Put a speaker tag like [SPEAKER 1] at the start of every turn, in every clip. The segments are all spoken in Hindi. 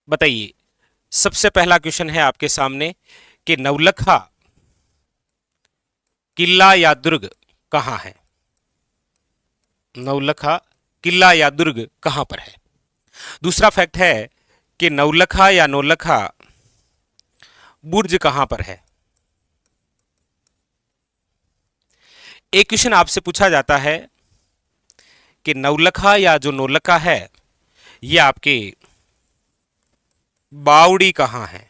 [SPEAKER 1] बताइए, सबसे पहला क्वेश्चन है आपके सामने कि नवलखा किला या दुर्ग कहां है। नवलखा किला या दुर्ग कहां पर है। दूसरा फैक्ट है कि नवलखा या नौलखा बुर्ज कहां पर है। एक क्वेश्चन आपसे पूछा जाता है कि नवलखा या जो नौलखा है ये आपके बावड़ी कहां है।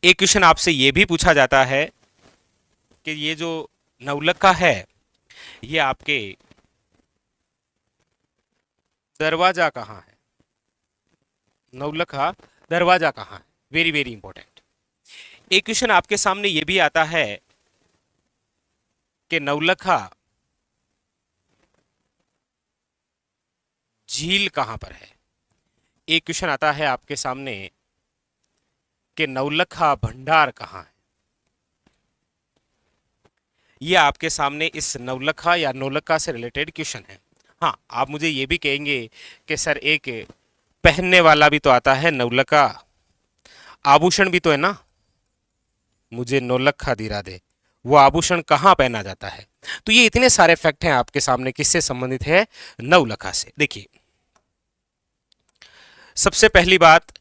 [SPEAKER 1] एक क्वेश्चन आपसे यह भी पूछा जाता है कि ये जो नवलखा है ये आपके दरवाजा कहां है। नवलखा दरवाजा कहां है, वेरी वेरी इंपॉर्टेंट। एक क्वेश्चन आपके सामने यह भी आता है कि नवलखा झील कहां पर है। एक क्वेश्चन आता है आपके सामने कि नवलखा भंडार कहां है। यह आपके सामने इस नवलखा या नौलखा से रिलेटेड क्वेश्चन है। हाँ, आप मुझे यह भी कहेंगे कि सर एक पहनने वाला भी तो आता है नवलखा, आभूषण भी तो है ना। मुझे नौलखा दिरा दे, वो आभूषण कहां पहना जाता है। तो ये इतने सारे फैक्ट हैं आपके सामने, किससे संबंधित है, नवलखा से। देखिए, सबसे पहली बात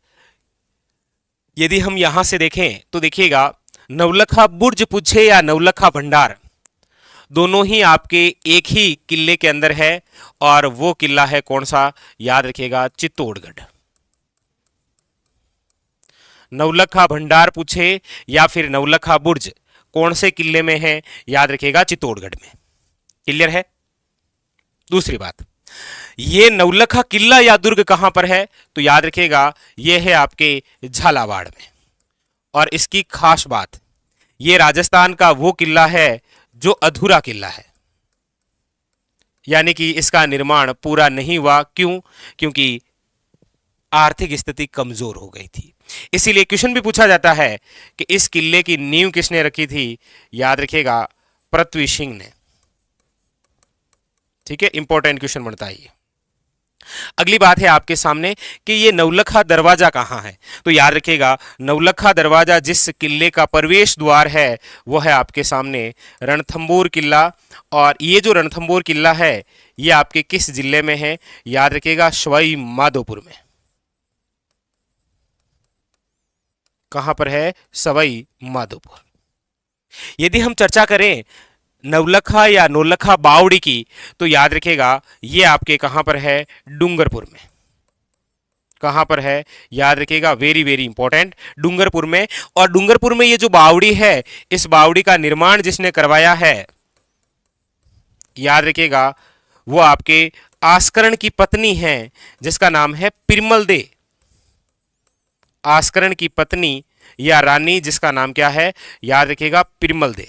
[SPEAKER 1] यदि हम यहां से देखें तो देखिएगा, नवलखा बुर्ज पूछे या नवलखा भंडार, दोनों ही आपके एक ही किले के अंदर है। और वो किला है कौन सा, याद रखिएगा, चित्तौड़गढ़। नवलखा भंडार पूछे या फिर नवलखा बुर्ज कौन से किले में है, याद रखिएगा चित्तौड़गढ़ में। क्लियर है। दूसरी बात, ये नवलखा किला या दुर्ग कहां पर है, तो याद रखिएगा ये है आपके झालावाड़ में। और इसकी खास बात, ये राजस्थान का वो किला है जो अधूरा किला है, यानी कि इसका निर्माण पूरा नहीं हुआ। क्यों? क्योंकि आर्थिक स्थिति कमजोर हो गई थी। इसीलिए क्वेश्चन भी पूछा जाता है कि इस किले की नींव किसने रखी थी, याद रखिएगा पृथ्वी सिंह ने। ठीक है, इंपॉर्टेंट क्वेश्चन बनता है ये। अगली बात है आपके सामने कि ये नवलखा दरवाजा कहां है, तो याद रखिएगा नवलखा दरवाजा जिस किले का प्रवेश द्वार है वो है आपके सामने रणथंबोर किला। और ये जो रणथंबोर किला है ये आपके किस जिले में है, याद रखिएगा सवाई माधोपुर में। कहां पर है, सवाई माधोपुर। यदि हम चर्चा करें नवलखा या नौलखा बावड़ी की, तो याद रखिएगा ये आपके कहां पर है, डूंगरपुर में। कहां पर है, याद रखिएगा, वेरी वेरी इंपॉर्टेंट, डूंगरपुर में। और डूंगरपुर में ये जो बावड़ी है, इस बावड़ी का निर्माण जिसने करवाया है, याद रखिएगा वो आपके आस्करण की पत्नी है जिसका नाम है पिरमल दे। आस्करण की पत्नी या रानी जिसका नाम क्या है, याद रखिएगा पिरमल दे।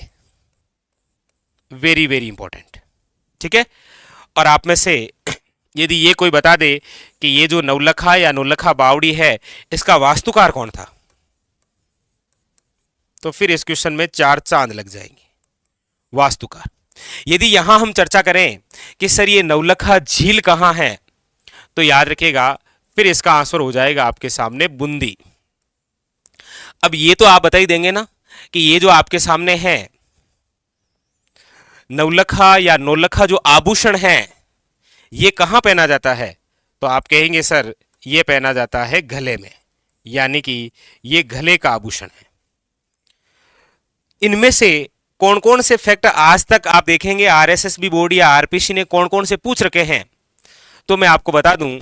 [SPEAKER 1] Very very important. ठीक है। और आप में से यदि ये कोई बता दे कि ये जो नवलखा या नौलखा बावड़ी है इसका वास्तुकार कौन था, तो फिर इस क्वेश्चन में 4 चांद लग जाएंगे। वास्तुकार। यदि यहां हम चर्चा करें कि सर ये नवलखा झील कहां है, तो याद रखिएगा फिर इसका आंसर हो जाएगा आपके सामने बूंदी। अब ये तो आप बता ही देंगे ना कि ये जो आपके सामने है नवलखा या नौलखा जो आभूषण है ये कहां पहना जाता है, तो आप कहेंगे सर ये पहना जाता है गले में, यानी कि ये गले का आभूषण है। इनमें से कौन कौन से फैक्ट आज तक आप देखेंगे आरएसएस बी बोर्ड या आरपीसी ने कौन कौन से पूछ रखे हैं, तो मैं आपको बता दूं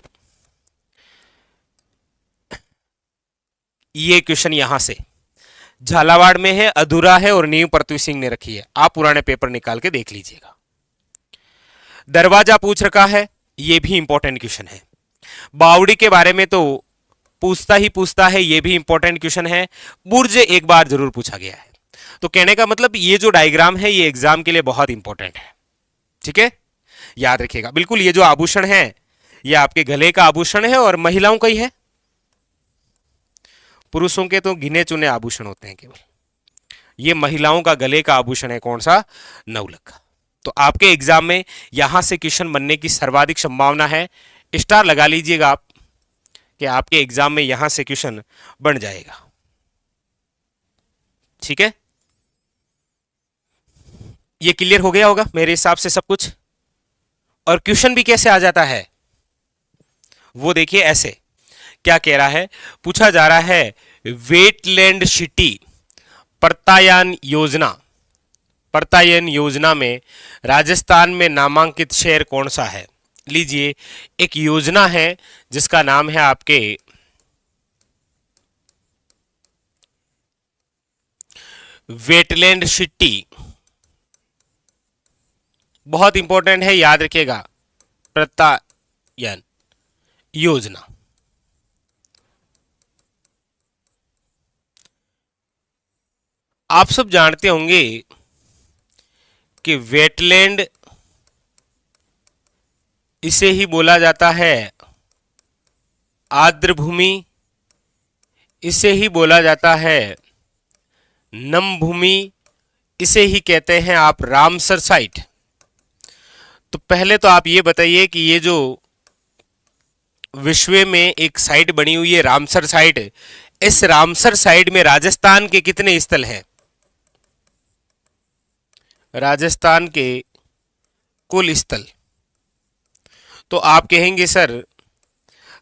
[SPEAKER 1] ये क्वेश्चन यहां से झालावाड़ में है, अधूरा है और नींव पृथ्वी सिंह ने रखी है। आप पुराने पेपर निकाल के देख लीजिएगा। दरवाजा पूछ रखा है, यह भी इंपॉर्टेंट क्वेश्चन है। बावड़ी के बारे में तो पूछता ही पूछता है, यह भी इंपॉर्टेंट क्वेश्चन है। बुर्ज एक बार जरूर पूछा गया है। तो कहने का मतलब ये जो डायग्राम है ये एग्जाम के लिए बहुत इंपॉर्टेंट है। ठीक है, याद रखिएगा। बिल्कुल, ये जो आभूषण है ये आपके गले का आभूषण है और महिलाओं का ही है। पुरुषों के तो गिने चुने आभूषण होते हैं केवल, ये महिलाओं का गले का आभूषण है कौन सा, नवलखा। तो आपके एग्जाम में यहां से क्वेश्चन बनने की सर्वाधिक संभावना है। स्टार लगा लीजिएगा आप कि आपके एग्जाम में यहां से क्वेश्चन बन जाएगा। ठीक है, ये क्लियर हो गया होगा मेरे हिसाब से सब कुछ। और क्वेश्चन भी कैसे आ जाता है वो देखिए, ऐसे क्या कह रहा है, पूछा जा रहा है वेटलैंड सिटी प्रत्यायन योजना में राजस्थान में नामांकित शहर कौन सा है। लीजिए, एक योजना है जिसका नाम है आपके वेटलैंड सिटी, बहुत इंपॉर्टेंट है, याद रखिएगा, प्रत्यायन योजना। आप सब जानते होंगे कि वेटलैंड इसे ही बोला जाता है आर्द्र भूमि, इसे ही बोला जाता है नम भूमि, इसे ही कहते हैं आप रामसर साइट। तो पहले तो आप ये बताइए कि ये जो विश्व में एक साइट बनी हुई है रामसर साइट, इस रामसर साइट में राजस्थान के कितने स्थल हैं। राजस्थान के कुल स्थल, तो आप कहेंगे सर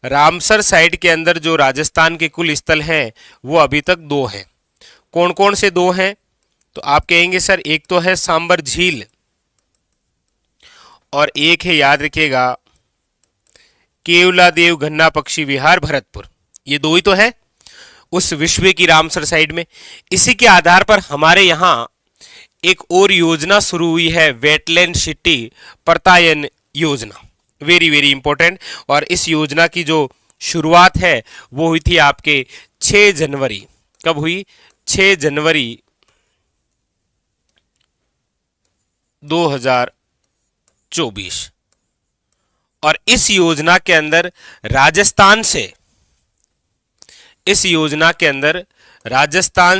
[SPEAKER 1] रामसर साइट के अंदर जो राजस्थान के कुल स्थल हैं वो अभी तक 2 हैं। कौन कौन से 2 हैं, तो आप कहेंगे सर एक तो है सांबर झील और एक है, याद रखिएगा, केवलादेव घन्ना पक्षी विहार भरतपुर। ये 2 ही तो है उस विश्व की रामसर साइट में। इसी के आधार पर हमारे यहां एक और योजना शुरू हुई है, वेटलैंड सिटी प्रत्यायन योजना, वेरी वेरी इंपॉर्टेंट। और इस योजना की जो शुरुआत है वो हुई थी आपके 6 जनवरी, कब हुई, 6 जनवरी 2024। और इस योजना के अंदर राजस्थान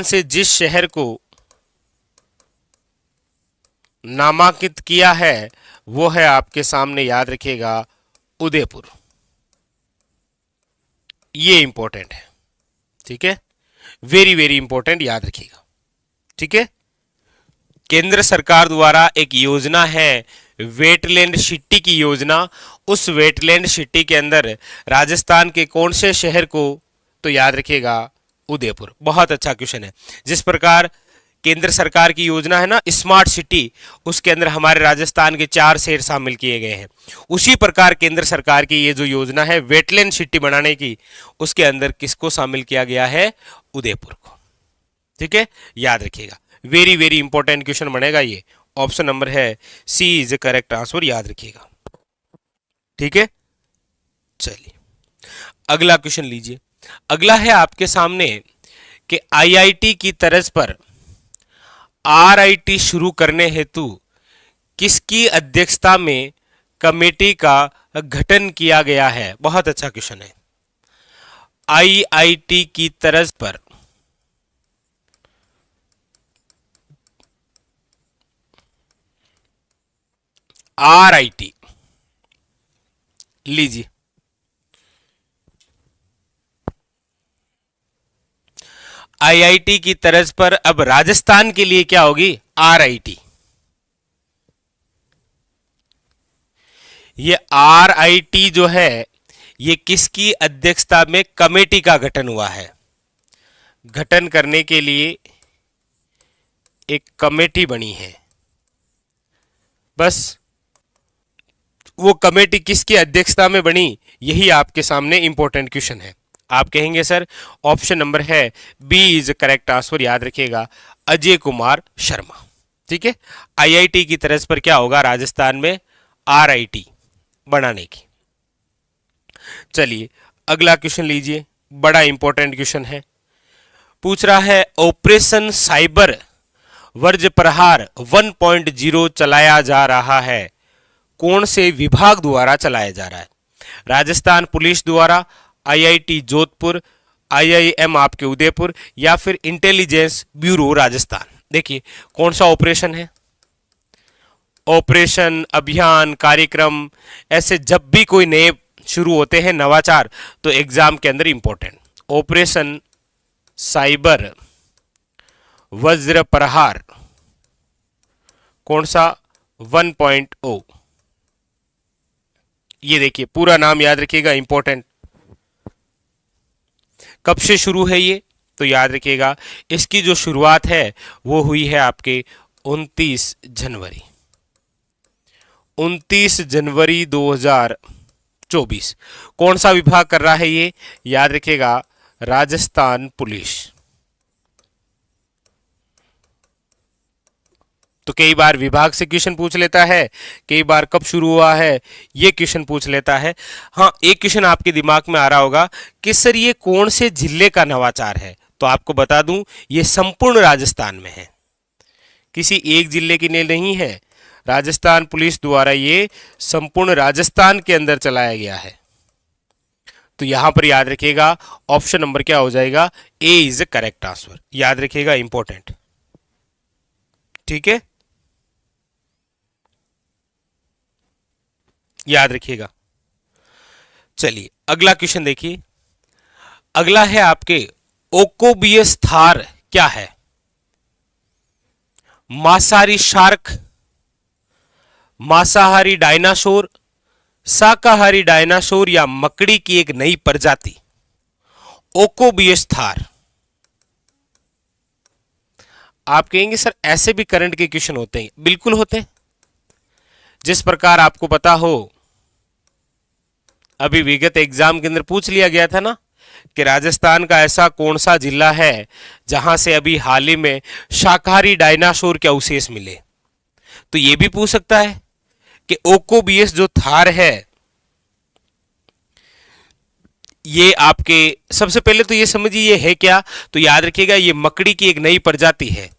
[SPEAKER 1] से जिस शहर को नामांकित किया है वो है आपके सामने, याद रखिएगा, उदयपुर। ये इंपॉर्टेंट है, ठीक है, वेरी वेरी इंपॉर्टेंट, याद रखिएगा। ठीक है, केंद्र सरकार द्वारा एक योजना है वेटलैंड सिटी की योजना। उस वेटलैंड सिटी के अंदर राजस्थान के कौन से शहर को, तो याद रखिएगा उदयपुर। बहुत अच्छा क्वेश्चन है। जिस प्रकार केंद्र सरकार की योजना है ना स्मार्ट सिटी, उसके अंदर हमारे राजस्थान के 4 शहर शामिल किए गए हैं। उसी प्रकार केंद्र सरकार की ये जो योजना है वेटलैंड सिटी बनाने की, उसके अंदर किसको शामिल किया गया है, उदयपुर को। ठीक है, याद रखिएगा, वेरी वेरी इंपॉर्टेंट क्वेश्चन बनेगा ये। ऑप्शन नंबर है सी इज करेक्ट आंसर, याद रखिएगा। ठीक है, चलिए अगला क्वेश्चन लीजिए। अगला है आपके सामने कि आईआईटी की तर्ज पर आरआईटी शुरू करने हेतु किसकी अध्यक्षता में कमेटी का गठन किया गया है। बहुत अच्छा क्वेश्चन है। आईआईटी की तर्ज पर आरआईटी, लीजिए, आईआईटी की तर्ज पर अब राजस्थान के लिए क्या होगी, आरआईटी। ये आरआईटी जो है ये किसकी अध्यक्षता में कमेटी का गठन हुआ है। गठन करने के लिए एक कमेटी बनी है, बस वो कमेटी किसकी अध्यक्षता में बनी, यही आपके सामने इंपॉर्टेंट क्वेश्चन है। आप कहेंगे सर ऑप्शन नंबर है बी इज करेक्ट आंसर, याद रखिएगा, अजय कुमार शर्मा। ठीक है, आईआईटी की तरफ पर क्या होगा, राजस्थान में आरआईटी बनाने की। चलिए अगला क्वेश्चन लीजिए, बड़ा इंपॉर्टेंट क्वेश्चन है। पूछ रहा है ऑपरेशन साइबर वर्ज प्रहार 1.0 चलाया जा रहा है, कौन से विभाग द्वारा चलाया जा रहा है। राजस्थान पुलिस द्वारा, आईआईटी जोधपुर, आईआईएम आपके उदयपुर, या फिर इंटेलिजेंस ब्यूरो राजस्थान। देखिए कौन सा ऑपरेशन है, ऑपरेशन, अभियान, कार्यक्रम, ऐसे जब भी कोई नए शुरू होते हैं नवाचार तो एग्जाम के अंदर इंपॉर्टेंट, ऑपरेशन साइबर वज्र प्रहार कौन सा 1.0, ये देखिए पूरा नाम याद रखिएगा, इंपॉर्टेंट। कब से शुरू है ये, तो याद रखिएगा इसकी जो शुरुआत है वो हुई है आपके 29 जनवरी 2024। कौन सा विभाग कर रहा है ये, याद रखिएगा राजस्थान पुलिस। तो कई बार विभाग से क्वेश्चन पूछ लेता है, कई बार कब शुरू हुआ है ये क्वेश्चन पूछ लेता है। हाँ, एक क्वेश्चन आपके दिमाग में आ रहा होगा कि सर ये कौन से जिले का नवाचार है, तो आपको बता दूं ये संपूर्ण राजस्थान में है, किसी एक जिले की नहीं है। राजस्थान पुलिस द्वारा ये संपूर्ण राजस्थान के अंदर चलाया गया है। तो यहां पर याद रखिएगा ऑप्शन नंबर क्या हो जाएगा, ए इज द करेक्ट आंसर। याद रखिएगा, इंपॉर्टेंट, ठीक है, याद रखिएगा। चलिए अगला क्वेश्चन देखिए, अगला है आपके ओकोबियस थार क्या है, मांसाहारी शार्क, मांसाहारी डायनासोर, शाकाहारी डायनासोर या मकड़ी की एक नई प्रजाति। ओकोबियस थार, आप कहेंगे सर ऐसे भी करंट के क्वेश्चन होते हैं, बिल्कुल होते हैं। जिस प्रकार आपको पता हो अभी विगत एग्जाम के अंदर पूछ लिया गया था ना कि राजस्थान का ऐसा कौन सा जिला है जहां से अभी हाल ही में शाकाहारी डायनासोर के अवशेष मिले, तो यह भी पूछ सकता है कि ओकोबियस जो थार है ये आपके, सबसे पहले तो ये समझिए ये है क्या, तो याद रखिएगा ये मकड़ी की एक नई प्रजाति है,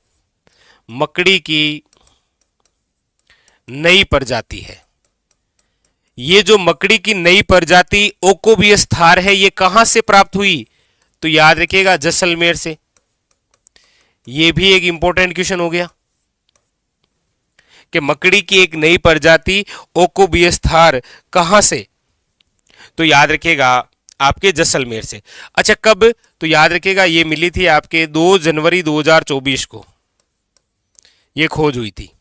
[SPEAKER 1] मकड़ी की नई प्रजाति है। ये जो मकड़ी की नई प्रजाति ओकोबियस थार है ये कहां से प्राप्त हुई, तो याद रखिएगा जैसलमेर से। ये भी एक इंपॉर्टेंट क्वेश्चन हो गया कि मकड़ी की एक नई प्रजाति ओकोबियस थार कहां से, तो याद रखिएगा आपके जैसलमेर से। अच्छा कब, तो याद रखिएगा ये मिली थी आपके 2 जनवरी 2024 को ये खोज हुई थी,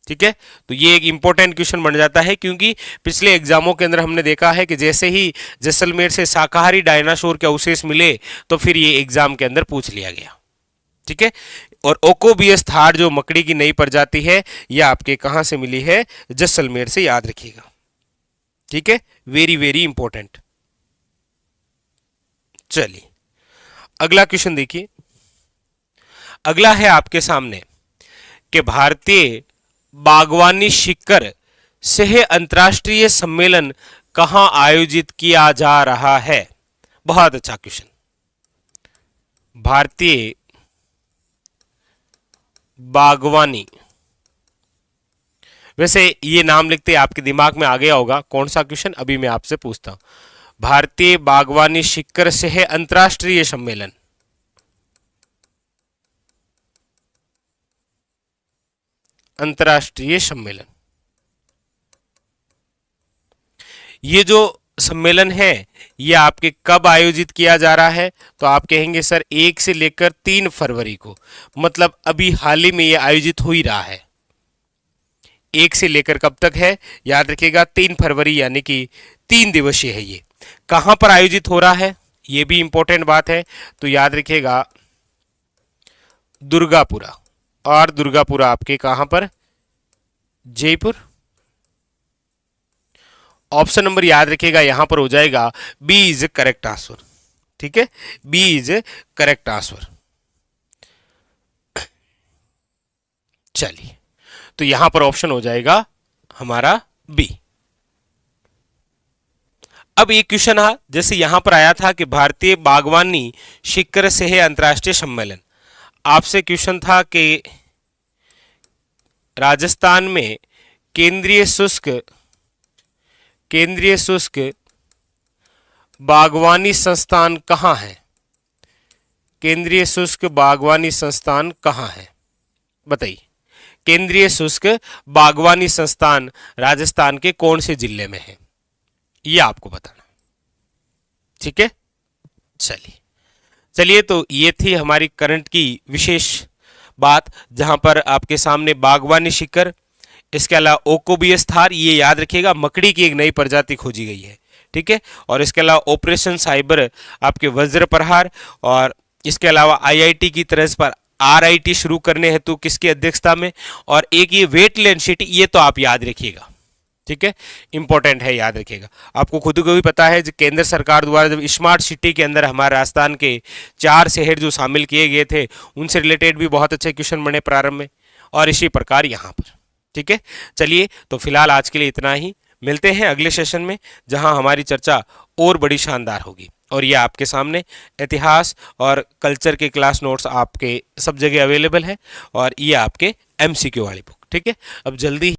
[SPEAKER 1] ठीक है। तो ये एक इंपॉर्टेंट क्वेश्चन बन जाता है क्योंकि पिछले एग्जामों के अंदर हमने देखा है कि जैसे ही जैसलमेर से शाकाहारी डायनासोर के अवशेष मिले तो फिर ये एग्जाम के अंदर पूछ लिया गया, ठीक है। और ओकोबियस थार जो मकड़ी की नई प्रजाति है यह आपके कहां से मिली है, जैसलमेर से, याद रखिएगा, ठीक है, वेरी वेरी इंपॉर्टेंट। चलिए अगला क्वेश्चन देखिए, अगला है आपके सामने कि भारतीय बागवानी शिखर सह अंतरराष्ट्रीय सम्मेलन कहां आयोजित किया जा रहा है। बहुत अच्छा क्वेश्चन। भारतीय बागवानी, वैसे ये नाम लिखते आपके दिमाग में आ गया होगा कौन सा क्वेश्चन, अभी मैं आपसे पूछता हूं। भारतीय बागवानी शिखर सह अंतरराष्ट्रीय सम्मेलन, अंतरराष्ट्रीय सम्मेलन, ये जो सम्मेलन है ये आपके कब आयोजित किया जा रहा है, तो आप कहेंगे सर 1 से लेकर 3 फरवरी को, मतलब अभी हाल ही में ये आयोजित हो ही रहा है। 1 से लेकर कब तक है, याद रखिएगा 3 फरवरी, यानी कि 3 दिवसीय है। ये कहां पर आयोजित हो रहा है ये भी इंपॉर्टेंट बात है, तो याद रखिएगा दुर्गापुरा, और दुर्गापुरा आपके कहां पर, जयपुर। ऑप्शन नंबर याद रखिएगा यहां पर हो जाएगा बी इज करेक्ट आंसर, ठीक है, बी इज करेक्ट आंसर। चलिए तो यहां पर ऑप्शन हो जाएगा हमारा बी। अब एक क्वेश्चन आ, जैसे यहां पर आया था कि भारतीय बागवानी शिखर सह अंतरराष्ट्रीय सम्मेलन, आपसे क्वेश्चन था कि राजस्थान में केंद्रीय शुष्क बागवानी संस्थान कहां है, केंद्रीय शुष्क बागवानी संस्थान कहां है, बताइए। केंद्रीय शुष्क बागवानी संस्थान राजस्थान के कौन से जिले में है, यह आपको बताना। ठीक है, चलिए तो ये थी हमारी करंट की विशेष बात, जहां पर आपके सामने बागवानी शिकर, इसके अलावा ओकोबियस थार, ये याद रखिएगा मकड़ी की एक नई प्रजाति खोजी गई है, ठीक है। और इसके अलावा ऑपरेशन साइबर आपके वज्र प्रहार, और इसके अलावा आईआईटी की तर्ज पर आरआईटी शुरू करने हेतु किसकी अध्यक्षता में, और एक ये वेटलैंड सिटी, ये तो आप याद रखिएगा, ठीक है, इंपॉर्टेंट है, याद रखिएगा। आपको खुद को भी पता है, केंद्र सरकार द्वारा जब स्मार्ट सिटी के अंदर हमारे राजस्थान के 4 शहर जो शामिल किए गए थे, उनसे रिलेटेड भी बहुत अच्छे क्वेश्चन बने प्रारंभ में, और इसी प्रकार यहाँ पर, ठीक है। चलिए तो फिलहाल आज के लिए इतना ही, मिलते हैं अगले सेशन में, जहां हमारी चर्चा और बड़ी शानदार होगी। और ये आपके सामने इतिहास और कल्चर के क्लास नोट्स आपके सब जगह अवेलेबल है, और ये आपके एमसीक्यू वाली बुक, ठीक है। अब जल्दी